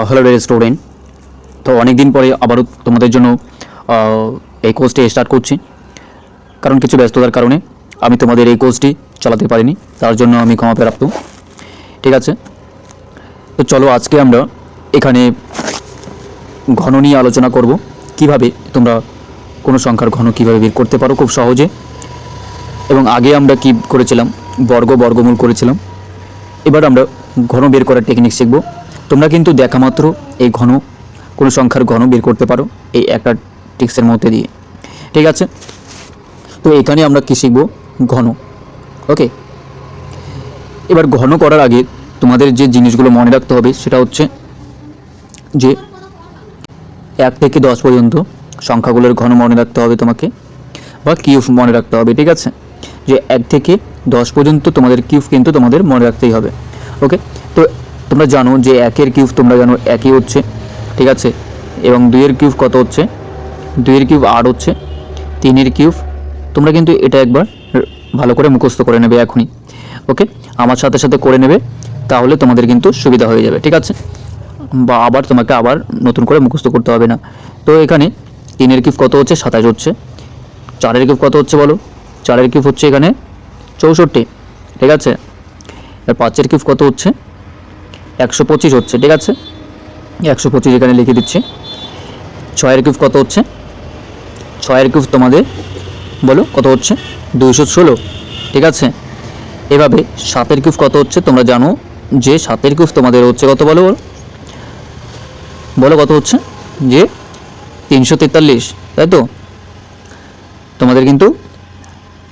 Hello dear student. তো অনেক দিন পরে আবারও তোমাদের জন্য এই কোর্সটি স্টার্ট করছি, কারণ কিছু ব্যস্ততার কারণে আমি তোমাদের এই কোর্সটি চালাতে পারিনি, তার জন্য আমি ক্ষমা প্রাপ্ত। ঠিক আছে, তো চলো আজকে আমরা এখানে ঘন নিয়ে আলোচনা করব, কিভাবে তোমরা কোনো সংখ্যার ঘন কীভাবে বের করতে পারো খুব সহজে। এবং আগে আমরা কি করেছিলাম, বর্গমূল করেছিলাম। এবার আমরা ঘন বের করার টেকনিক শিখব। তোমরা কিন্তু দেখা মাত্র এই কোনো সংখ্যার ঘন বের করতে পারো এই একটা ট্রিক্সের মধ্যে দিয়ে। ঠিক আছে, তো এখানে আমরা কি শিখব, ঘন। ওকে, এবার ঘন করার আগে তোমাদের যে জিনিসগুলো মনে রাখতে হবে সেটা হচ্ছে যে 1 থেকে 10 পর্যন্ত সংখ্যাগুলোর ঘন মনে রাখতে হবে তোমাকে, বা কিউব মনে রাখতে হবে। ঠিক আছে, যে 1 থেকে 10 পর্যন্ত তোমাদের কিউব কিন্তু তোমাদের মনে রাখতেই হবে। ওকে, তো তোমরা জানো যে 1-এর কিউব তোমরা জানো 1ই হচ্ছে। ঠিক আছে, এবং 2-এর কিউব কত হচ্ছে, 2-এর কিউব 8 হচ্ছে। 3-এর কিউব তোমরা কিন্তু এটা একবার ভালো করে মুখস্থ করে নেবে এখনই। ওকে, আমার সাথে সাথে করে নেবে, তাহলে তোমাদের কিন্তু সুবিধা হয়ে যাবে। ঠিক আছে, বা আবার তোমাকে আবার নতুন করে মুখস্থ করতে হবে না। তো এখানে 3-এর কিউব কত হচ্ছে, 27 হচ্ছে। 4-এর কিউব কত হচ্ছে বলো, 4-এর কিউব হচ্ছে এখানে 64। ঠিক আছে, আর 5-এর কিউব কত হচ্ছে, 125 হচ্ছে। ঠিক আছে, 125 এখানে লিখে দিচ্ছি। 6-এর কিউব কত হচ্ছে, 6-এর কিউব তোমাদের বলো কত হচ্ছে, 216। ঠিক আছে, এভাবে 7-এর কিউব কত হচ্ছে, তোমরা জানো যে 7-এর কিউব তোমাদের হচ্ছে কত, বলো বলো কত হচ্ছে, যে 343। তাই তো, তোমাদের কিন্তু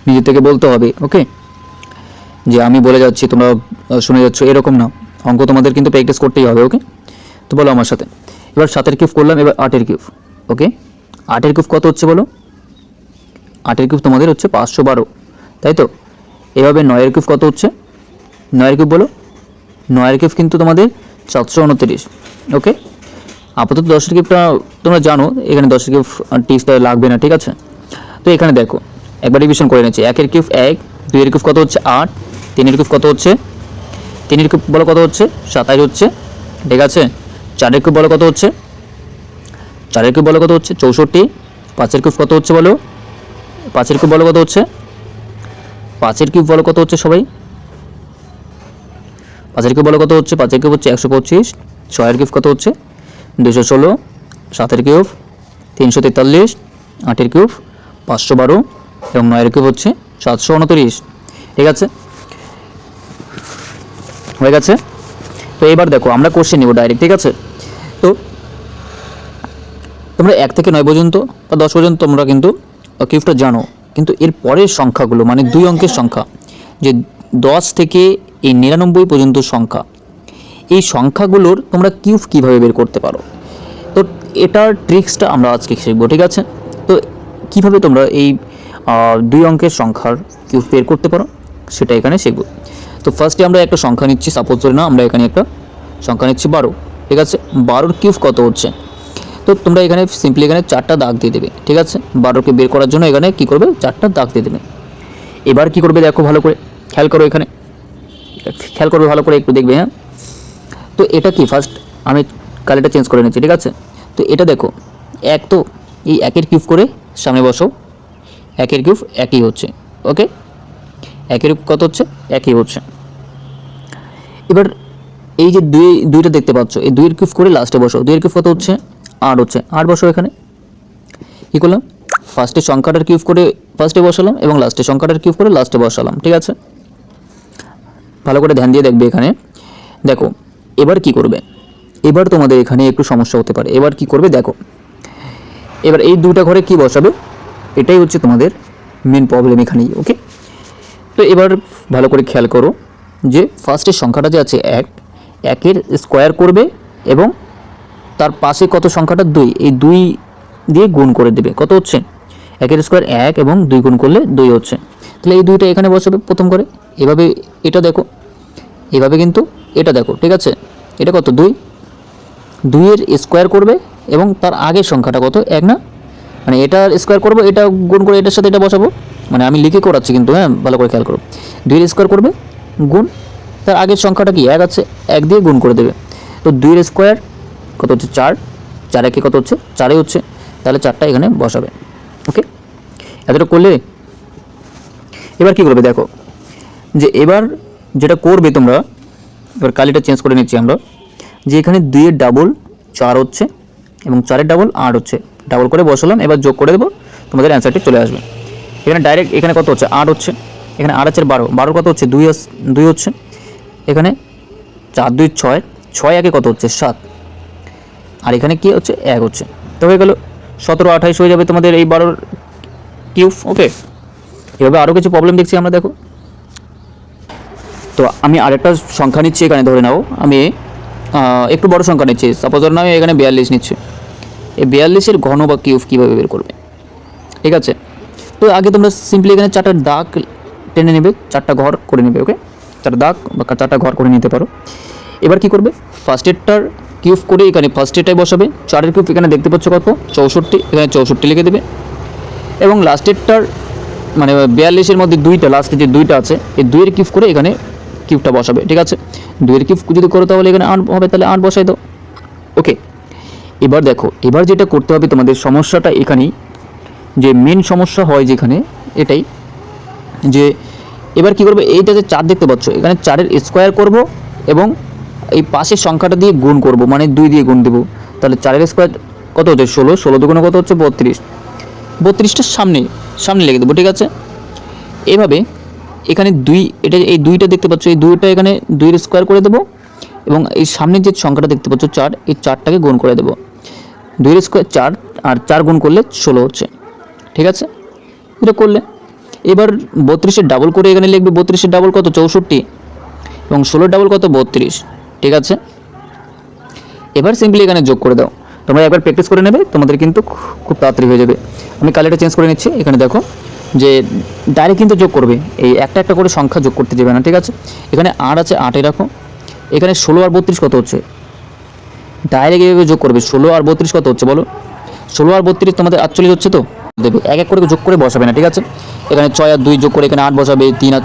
নিজে থেকে বলতে হবে। ওকে, যে আমি বলে যাচ্ছি তোমরা শুনে যাচ্ছ এরকম না, অঙ্ক তোমাদের কিন্তু প্র্যাকটিস করতেই হবে। ওকে, তো বলো আমার সাথে। এবার 7-এর কিউব করলাম, এবার 8-এর কিউব। ওকে, 8-এর কিউব কত হচ্ছে বলো, 8-এর কিউব তোমাদের হচ্ছে 512। তাই তো, এভাবে 9-এর কিউব কত হচ্ছে, 9-এর কিউব বলো, 9-এর কিউব কিন্তু তোমাদের 729। ওকে, আপাতত 10-এর কিউবটা তোমরা জানো, এখানে 10-এর কিউব টিক্সটা লাগবে না। ঠিক আছে, তো এখানে দেখো একবার রিভিশন করে নিচ্ছি। 1-এর কিউব 1, 2-এর কিউব কত হচ্ছে 8, 3-এর কিউব কত হচ্ছে, 3-এর কিউব বলো কত হচ্ছে, 27 হচ্ছে। ঠিক আছে, 4-এর কিউব বলো কত হচ্ছে, 4-এর কিউব বলো কত হচ্ছে, 64। 5-এর কিউব কত হচ্ছে বলো, 5-এর কিউব বলো কত হচ্ছে, 5-এর কিউব বলো কত হচ্ছে সবাই, 5-এর কিউব বলো কত হচ্ছে, 5-এর কিউব হচ্ছে 125। 6-এর কিউব কত হচ্ছে, 216। 7-এর কিউব 343। 8-এর কিউব 512 এবং 9-এর কিউব হচ্ছে 729। ঠিক আছে, হয়ে গেছে। তো এবার দেখো আমরা কোশ্চেন নিব ডাইরেক্ট। ঠিক আছে, তো তোমরা 1 থেকে 9 পর্যন্ত বা 10 পর্যন্ত তোমরা কিন্তু কিউবটা জানো, কিন্তু এর পরের সংখ্যাগুলো মানে 2 অঙ্কের সংখ্যা, যে 10 থেকে এই 99 পর্যন্ত সংখ্যা, এই সংখ্যাগুলোর তোমরা কিউব কীভাবে বের করতে পারো, তো এটার ট্রিক্সটা আমরা আজকে শিখবো। ঠিক আছে, তো কীভাবে তোমরা এই 2 অঙ্কের সংখ্যার কিউব বের করতে পারো সেটা এখানে শিখবো। তো ফার্স্টে আমরা একটা সংখ্যা নিচ্ছি, সাপোজ ধরে না আমরা এখানে একটা সংখ্যা নিচ্ছি 12। ঠিক আছে, 12-এর কিউব কত হচ্ছে, তো তোমরা এখানে সিম্পলি এখানে 4টা দাগ দিয়ে দেবে। ঠিক আছে, 12কে বের করার জন্য এখানে কী করবে, 4টা দাগ দিয়ে দেবে। এবার কী করবে দেখো ভালো করে খেয়াল করো, এখানে খেয়াল করবে ভালো করে, একটু দেখবে। হ্যাঁ, তো এটা কি, ফার্স্ট আমি কালারটা চেঞ্জ করে নিচ্ছি। ঠিক আছে, তো এটা দেখো 1, তো এই 1-এর কিউব করে সামনে বসো, 1-এর কিউব 1ই হচ্ছে। ওকে, 1-এর কিউব কত হচ্ছে, 1ই হচ্ছে। এবার এই যে দুইটা দেখতে পাচ্ছ, এই 2-এর কিউব করে লাস্টে বসো, 2-এর কিউব কত হচ্ছে, 8 হচ্ছে। 8 বসো এখানে। কী করলাম, ফার্স্টে সংখ্যাটার কিউব করে ফার্স্টে বসালাম এবং লাস্টে সংখ্যাটার কিউব করে লাস্টে বসালাম। ঠিক আছে, ভালো করে ধ্যান দিয়ে দেখবে এখানে। দেখো এবার কি করবে, এবার তোমাদের এখানে একটু সমস্যা হতে পারে। এবার কি করবে দেখো, এবার এই দুইটা ঘরে কি বসাবে, এটাই হচ্ছে তোমাদের মেন প্রবলেম এখানেই। ওকে, তো এবার ভালো করে খেয়াল করো যে ফার্স্টের সংখ্যাটা যে আছে 1, 1-এর স্কোয়ার করবে এবং তার পাশে কত সংখ্যাটা 2, এই 2 দিয়ে গুণ করে দেবে। কত হচ্ছে, 1-এর স্কোয়ার 1 এবং 2 গুণ করলে 2 হচ্ছে। তাহলে এই 2টা এখানে বসাবে প্রথম করে। এভাবে এটা দেখো, এভাবে কিন্তু এটা দেখো। ঠিক আছে, এটা কত, 2, 2-এর স্কোয়ার করবে এবং তার আগের সংখ্যাটা কত, 1 না, মানে এটার স্কোয়ার করবো, এটা গুণ করে এটার সাথে এটা বসাবো, মানে আমি লিখে করাচ্ছি কিন্তু। হ্যাঁ, ভালো করে খেয়াল করো, 2-এর স্কোয়ার করবে গুণ তার আগের সংখ্যাটা কি 1 আছে, 1 দিয়ে গুণ করে দেবে। তো 2-এর স্কোয়ার কত হচ্ছে 4, 4 একে কত হচ্ছে 4ই হচ্ছে, তাহলে 4টা এখানে বসাবে। ওকে, এতটা করলে এবার কি করবে দেখো, যে এবার যেটা করবে তোমরা, এবার কালিটা চেঞ্জ করে নিচ্ছি আমরা, যে এখানে 2 এর ডাবল 4 হচ্ছে এবং 4 এর ডাবল 8 হচ্ছে, ডাবল করে বসালাম, এবার যোগ করে দেবো, তোমাদের অ্যান্সারটি চলে আসবে। এখানে ডাইরেক্ট এখানে কত হচ্ছে 8 হচ্ছে, এখানে 8 আছে 12, 12 কত হচ্ছে 2 হচ্ছে, এখানে 4 2 6, 6 একে কত হচ্ছে 7, আর এখানে কি হচ্ছে 1 হচ্ছে, তো হয়ে গেল 17 28 হয়ে যাবে তোমাদের এই 12 কিউব। ওকে, এভাবে আরও কিছু প্রবলেম দেখছি আমরা, দেখো। তো আমি আরেকটা সংখ্যা নিচ্ছি, এখানে ধরে নাও আমি একটু বড় সংখ্যা নিচ্ছি, সাপোজ ধরে নাও আমি এখানে 42 নিচ্ছি। এই 42-এর ঘন বা কিউব কীভাবে বের করবে, ঠিক আছে। তো আগে তোমরা সিম্পলি এখানে 4টা দাগ টেনে নেবে, 4টা ঘর করে নেবে। ওকে, 4টা দাগ বা 4টা ঘর করে নিতে পারো। এবার কি করবে, ফার্স্টেরটার কিউব করে এখানে ফার্স্টেরটাই বসাবে, 4-এর কিউব এখানে দেখতে পাচ্ছ কত 64, এখানে 64 লিখে দেবে, এবং লাস্টেরটার মানে 42-এর মধ্যে 2টা, লাস্টে যে 2টা আছে এই 2-এর কিউব করে এখানে কিউবটা বসাবে, ঠিক আছে। 2-এর কিউব যদি করো তাহলে এখানে 8 হবে, তাহলে 8 বসাই দাও। ওকে, এবার দেখো, এবার যেটা করতে হবে তোমাদের, সমস্যাটা এখানেই, যে মেন সমস্যা হয় যেখানে এটাই, যে এবার কি করবে, এইটা যে 4 দেখতে পাচ্ছ এখানে 4-এর স্কোয়ার করব এবং এই পাশের সংখ্যাটা দিয়ে গুণ করব, মানে 2 দিয়ে গুণ দেবো, তাহলে 4-এর স্কোয়ার কত হচ্ছে 16, 16 দুগুণে কত হচ্ছে 32, 32টা সামনে লিখে দেবো, ঠিক আছে। এভাবে এখানে 2, এটা এই 2টা দেখতে পাচ্ছ, এই 2টা এখানে 2-এর স্কোয়ার করে দেবো এবং এই সামনে যে সংখ্যাটা দেখতে পাচ্ছ 4, এই 4টাকে গুণ করে দেবো, 2-এর স্কোয়ার 4 আর 4 গুণ করলে 16 হচ্ছে, ঠিক আছে। এটা করলে এবার 32-এর ডাবল করে এখানে লিখবে, 32-এর ডাবল কত 64 এবং 16-এর ডাবল কত 32, ঠিক আছে। এবার সিম্পলি এখানে যোগ করে দাও, তোমরা একবার প্র্যাকটিস করে নেবে, তোমাদের কিন্তু খুব তাড়াতাড়ি হয়ে যাবে। আমি কালারটা চেঞ্জ করে নিচ্ছি, এখানে দেখো যে ডাইরেক্ট কিন্তু যোগ করবে, এই একটা একটা করে সংখ্যা যোগ করতে যাবে না, ঠিক আছে। এখানে 8 আছে, 8-এ রাখো, এখানে 16 আর 32 কত হচ্ছে, ডাইরেক্ট এইভাবে যোগ করবে, 16 আর 32 কত হচ্ছে বলো, 16 আর 32 তোমাদের 48 হচ্ছে, তো দেবে, এক এক করে যোগ করে বসাবে না, ঠিক আছে। এখানে 6 আর 2 যোগ করে এখানে 8 বসাবে, 3 আর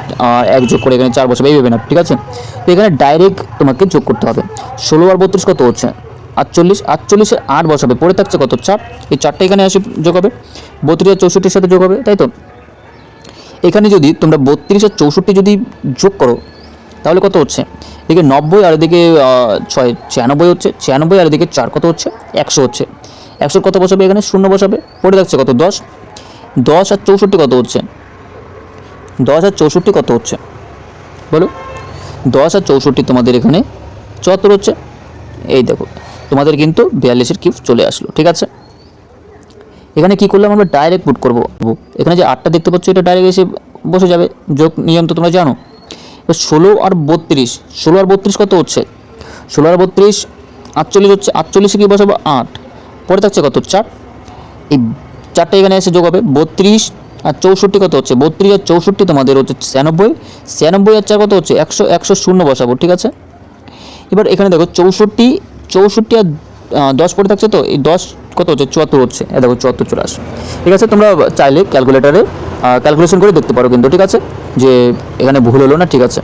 1 যোগ করে এখানে 4 বসাবে, এইভাবে না, ঠিক আছে। তো এখানে ডাইরেক্ট তোমাকে যোগ করতে হবে, 16 আর 32 কত হচ্ছে 48, 48-এ 8 বসাবে, পড়ে থাকছে কত 4, এই 4টা এখানে আসে যোগ হবে, 32 আর 64-এর সাথে যোগ হবে, তাই তো। এখানে যদি তোমরা 32 আর 64 যদি যোগ করো তাহলে কত হচ্ছে, এদিকে 90 আর এদিকে 6 96 হচ্ছে, 96 আর এদিকে 4 কত হচ্ছে 100 হচ্ছে, 100 কত বসাবে, এখানে 0 বসাবে, পড়ে থাকছে কত 10, 10 আর 64 কত হচ্ছে, 10 আর 64 কত হচ্ছে বলো, 10 আর 64 তোমাদের এখানে 74 হচ্ছে। এই দেখো তোমাদের কিন্তু 42-এর কিউব চলে আসলো, ঠিক আছে। এখানে কি করলাম আমরা, ডাইরেক্ট পুট করব, এখানে যে 8টা দেখতে পাচ্ছ এটা ডাইরেক্ট এসে বসে যাবে, যোগ নিয়ম তো তোমরা জানো। এবার 16 আর 32, 16 আর 32 কত হচ্ছে, 16 আর 32 48 হচ্ছে, 48-এ কি বসাবো 8, পরে থাকছে কত 4, এই 4টা এখানে এসে যোগ হবে, 32 আর 64 কত হচ্ছে, 32 আর 64 তোমাদের হচ্ছে 96, 96 আর 4 কত হচ্ছে 100, 100 শূন্য বসাবো, ঠিক আছে। এবার এখানে দেখো 64 আর 10 পড়ে থাকছে, তো এই 10 কত হচ্ছে 74 হচ্ছে, দেখো 74 চলে আসে, ঠিক আছে। তোমরা চাইলে ক্যালকুলেটারে ক্যালকুলেশন করে দেখতে পারো কিন্তু, ঠিক আছে, যে এখানে ভুল হলো না, ঠিক আছে।